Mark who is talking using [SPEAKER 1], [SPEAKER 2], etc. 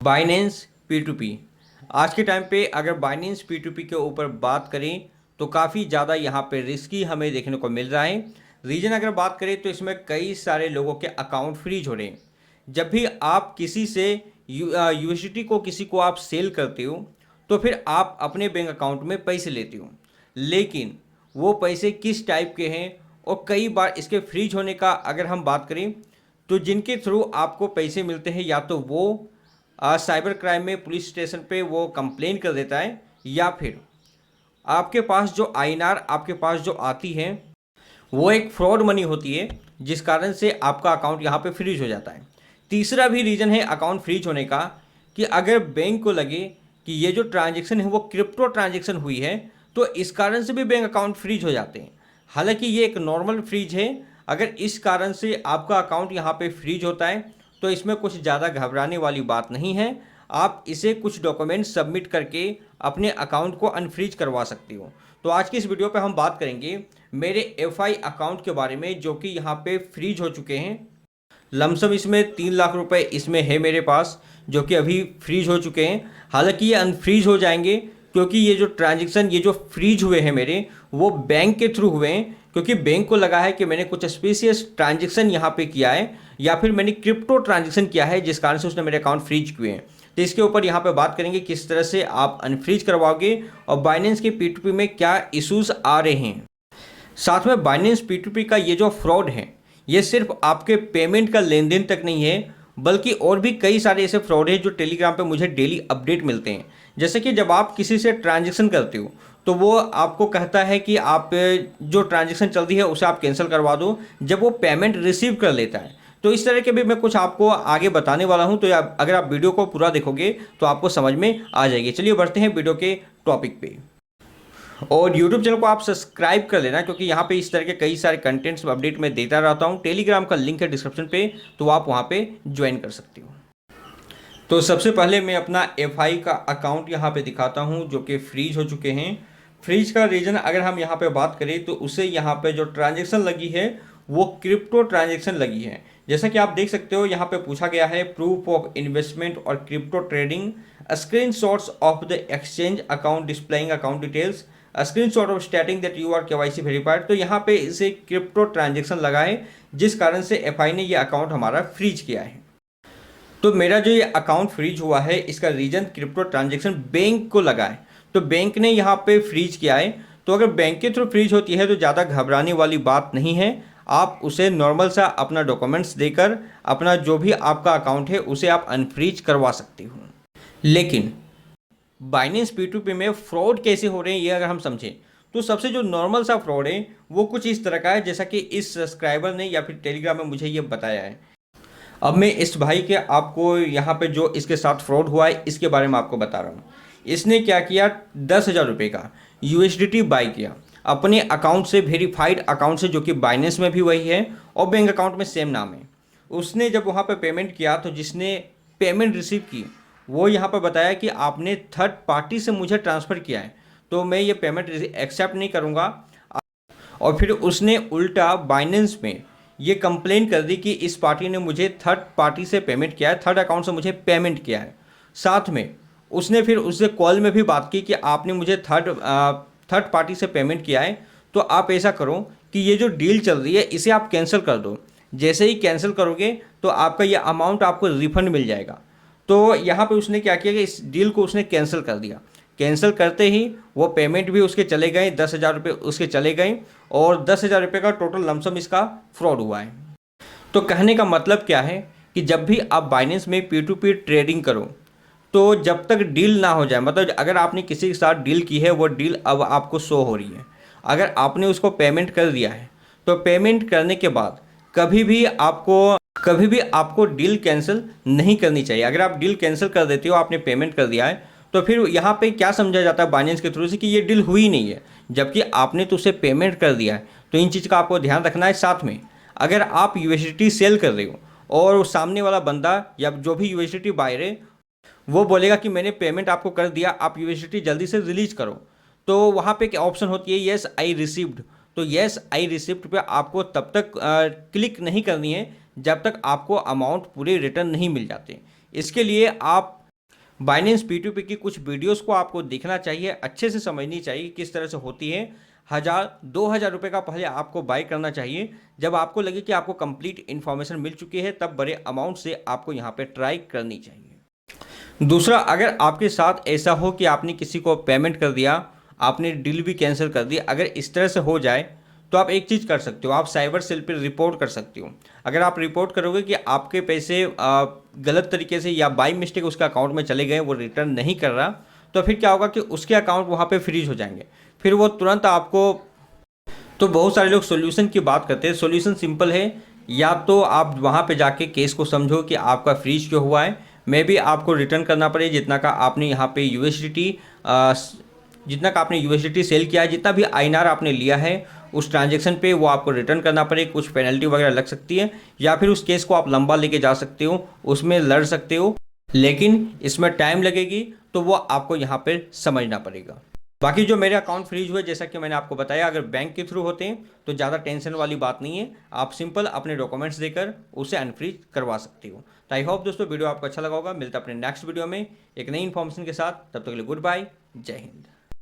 [SPEAKER 1] Binance P2P। आज के time पे अगर बाइनेंस P2P के ऊपर बात करें तो काफ़ी ज़्यादा यहाँ पे रिस्की हमें देखने को मिल रहा है। रीज़न अगर बात करें तो इसमें कई सारे लोगों के अकाउंट फ्रीज हो रहे हैं। जब भी आप किसी से यूएसडीटी को किसी को आप सेल करते हो तो फिर आप अपने बैंक अकाउंट में पैसे लेते हो, लेकिन वो पैसे किस टाइप के हैं और कई बार इसके फ्रीज होने का अगर हम बात करें तो जिनके थ्रू आपको पैसे मिलते हैं या तो वो साइबर क्राइम में पुलिस स्टेशन पे वो कंप्लेन कर देता है, या फिर आपके पास जो आईएनआर आपके पास जो आती है वो एक फ्रॉड मनी होती है, जिस कारण से आपका अकाउंट यहाँ पे फ्रीज हो जाता है। तीसरा भी रीज़न है अकाउंट फ्रीज होने का कि अगर बैंक को लगे कि ये जो ट्रांजैक्शन है वो क्रिप्टो ट्रांजैक्शन हुई है तो इस कारण से भी बैंक अकाउंट फ्रीज हो जाते हैं। हालांकि ये एक नॉर्मल फ्रीज है। अगर इस कारण से आपका अकाउंट यहाँ पे फ्रीज होता है तो इसमें कुछ ज़्यादा घबराने वाली बात नहीं है। आप इसे कुछ डॉक्यूमेंट सबमिट करके अपने अकाउंट को अनफ्रीज करवा सकते हो। तो आज की इस वीडियो पे हम बात करेंगे मेरे एफआई अकाउंट के बारे में जो कि यहाँ पे फ्रीज हो चुके हैं। लमसम इसमें 3 लाख रुपए इसमें है मेरे पास जो कि अभी फ्रीज हो चुके हैं। हालांकि ये अनफ्रीज हो जाएंगे क्योंकि ये जो ट्रांजैक्शन ये जो फ्रीज हुए हैं मेरे वो बैंक के थ्रू हुए हैं, क्योंकि बैंक को लगा है कि मैंने कुछ स्पेशियस ट्रांजैक्शन यहाँ पे किया है या फिर मैंने क्रिप्टो ट्रांजैक्शन किया है जिस कारण से उसने मेरे अकाउंट फ्रीज किए हैं। तो इसके ऊपर यहाँ पे बात करेंगे किस तरह से आप अनफ्रीज करवाओगे और बाइनेंस के P2P में क्या इश्यूज आ रहे हैं। साथ में बाइनेंस P2P का ये जो फ्रॉड है ये सिर्फ आपके पेमेंट का लेन देन तक नहीं है, बल्कि और भी कई सारे ऐसे फ्रॉड है जो टेलीग्राम पे मुझे डेली अपडेट मिलते हैं। जैसे कि जब आप किसी से ट्रांजैक्शन करते हो तो वो आपको कहता है कि आप जो ट्रांजैक्शन चल रही है उसे आप कैंसिल करवा दो जब वो पेमेंट रिसीव कर लेता है। तो इस तरह के भी मैं कुछ आपको आगे बताने वाला हूं, तो अगर आप वीडियो को पूरा देखोगे तो आपको समझ में आ जाएगी। चलिए बढ़ते हैं वीडियो के टॉपिक पे। और YouTube चैनल को आप सब्सक्राइब कर लेना क्योंकि यहाँ पे इस तरह के कई सारे कंटेंट्स अपडेट मैं देता रहता हूँ। टेलीग्राम का लिंक है डिस्क्रिप्शन पे, तो आप वहाँ पे ज्वाइन कर सकते हो। तो सबसे पहले मैं अपना एफआई का अकाउंट यहाँ पे दिखाता हूँ जो कि फ्रीज हो चुके हैं। फ्रीज का रीज़न अगर हम यहाँ पे बात करें तो उसे यहाँ पे जो ट्रांजेक्शन लगी है वो क्रिप्टो ट्रांजेक्शन लगी है। जैसा कि आप देख सकते हो यहाँ पे पूछा गया है प्रूफ ऑफ इन्वेस्टमेंट और crypto trading, screenshots of the exchange account displaying account details, screenshot of stating that you are KYC verified. तो यहाँ पे इसे क्रिप्टो ट्रांजेक्शन लगा है जिस कारण से एफआई ने ये अकाउंट हमारा फ्रीज किया है। तो मेरा जो ये अकाउंट फ्रीज हुआ है इसका रीजन क्रिप्टो ट्रांजेक्शन बैंक को लगा है, तो बैंक ने यहाँ पे फ्रीज किया है। तो अगर बैंक के थ्रू फ्रीज होती है तो ज़्यादा घबराने वाली बात नहीं है। आप उसे नॉर्मल सा अपना डॉक्यूमेंट्स देकर अपना जो भी आपका अकाउंट है उसे आप अनफ्रीज करवा सकते हो। लेकिन बाइनेंस P2P में फ्रॉड कैसे हो रहे हैं ये अगर हम समझें तो सबसे जो नॉर्मल सा फ्रॉड है वो कुछ इस तरह का है जैसा कि इस सब्सक्राइबर ने या फिर टेलीग्राम में मुझे ये बताया है। अब मैं इस भाई के आपको यहाँ पे जो इसके साथ फ्रॉड हुआ है इसके बारे में आपको बता रहा हूँ। इसने क्या किया, 10,000 रुपये का USDT बाई किया अपने अकाउंट से, वेरीफाइड अकाउंट से जो कि बाइनेंस में भी वही है और बैंक अकाउंट में सेम नाम है। उसने जब वहाँ पे पेमेंट किया तो जिसने पेमेंट रिसीव की वो यहाँ पर बताया कि आपने थर्ड पार्टी से मुझे ट्रांसफ़र किया है तो मैं ये पेमेंट एक्सेप्ट नहीं करूँगा। और फिर उसने उल्टा बाइनेंस में ये कंप्लेन कर दी कि इस पार्टी ने मुझे थर्ड पार्टी से पेमेंट किया है, थर्ड अकाउंट से मुझे पेमेंट किया है। साथ में उसने फिर उससे कॉल में भी बात की कि आपने मुझे थर्ड पार्टी से पेमेंट किया है तो आप ऐसा करो कि ये जो डील चल रही है इसे आप कैंसिल कर दो। जैसे ही कैंसिल करोगे तो आपका ये अमाउंट आपको रिफंड मिल जाएगा। तो यहाँ पे उसने क्या किया कि इस डील को उसने कैंसिल कर दिया। कैंसिल करते ही वो पेमेंट भी उसके चले गए, 10,000 रुपये उसके चले गए और 10,000 रुपये का टोटल लमसम इसका फ्रॉड हुआ है। तो कहने का मतलब क्या है कि जब भी आप बाइनेंस में P2P ट्रेडिंग करो तो जब तक डील ना हो जाए, मतलब अगर आपने किसी के साथ डील की है वो डील अब आपको शो हो रही है, अगर आपने उसको पेमेंट कर दिया है तो पेमेंट करने के बाद कभी भी आपको डील कैंसिल नहीं करनी चाहिए। अगर आप डील कैंसिल कर देते हो, आपने पेमेंट कर दिया है तो फिर यहाँ पे क्या समझा जाता है बाइनेंस के थ्रू से कि ये डील हुई नहीं है, जबकि आपने तो उसे पेमेंट कर दिया है। तो इन चीज़ का आपको ध्यान रखना है। साथ में अगर आप USDT सेल कर रहे हो और सामने वाला बंदा या जो भी USDT बायर है वो बोलेगा कि मैंने पेमेंट आपको कर दिया, आप USDT जल्दी से रिलीज करो, तो वहाँ पे क्या ऑप्शन होती है, येस आई रिसीव्ड। तो येस आई रिसिप्ट पे आपको तब तक क्लिक नहीं करनी है जब तक आपको अमाउंट पूरे रिटर्न नहीं मिल जाते। इसके लिए आप बाइनेंस P2P की कुछ वीडियोस को आपको देखना चाहिए, अच्छे से समझनी चाहिए किस तरह से होती है। 1000-2000 रुपये का पहले आपको बाय करना चाहिए। जब आपको लगे कि आपको कंप्लीट इन्फॉर्मेशन मिल चुकी है तब बड़े अमाउंट से आपको यहाँ पे ट्राई करनी चाहिए। दूसरा, अगर आपके साथ ऐसा हो कि आपने किसी को पेमेंट कर दिया, आपने डील भी कैंसिल कर दी, अगर इस तरह से हो जाए तो आप एक चीज़ कर सकते हो, आप साइबर सेल पर रिपोर्ट कर सकते हो। अगर आप रिपोर्ट करोगे कि आपके पैसे गलत तरीके से या बाई मिस्टेक उसके अकाउंट में चले गए, वो रिटर्न नहीं कर रहा, तो फिर क्या होगा कि उसके अकाउंट वहाँ पे फ्रीज हो जाएंगे। फिर वो तुरंत आपको, तो बहुत सारे लोग सॉल्यूशन की बात करते हैं। सॉल्यूशन सिंपल है, या तो आप वहाँ पे जाके केस को समझो कि आपका फ्रीज क्यों हुआ है, मे बी आपको रिटर्न करना पड़े जितना का आपने यहाँ पे यूएसडीटी जितना का आपने यूएसडीटी सेल किया है, जितना भी आईएनआर आपने लिया है उस ट्रांजैक्शन पे वो आपको रिटर्न करना पड़े, कुछ पेनल्टी वगैरह लग सकती है, या फिर उस केस को आप लंबा लेके जा सकते हो, उसमें लड़ सकते हो, लेकिन इसमें टाइम लगेगी, तो वो आपको यहाँ पे समझना पड़ेगा। बाकी जो मेरे अकाउंट फ्रीज हुए, जैसा कि मैंने आपको बताया, अगर बैंक के थ्रू होते हैं तो ज़्यादा टेंशन वाली बात नहीं है, आप सिंपल अपने डॉक्यूमेंट्स देकर उसे अनफ्रीज करवा सकते हो। तो आई होप दोस्तों वीडियो आपको अच्छा लगा होगा। मिलता है अपने नेक्स्ट वीडियो में एक नई इन्फॉर्मेशन के साथ, तब तक के लिए गुड बाय, जय हिंद।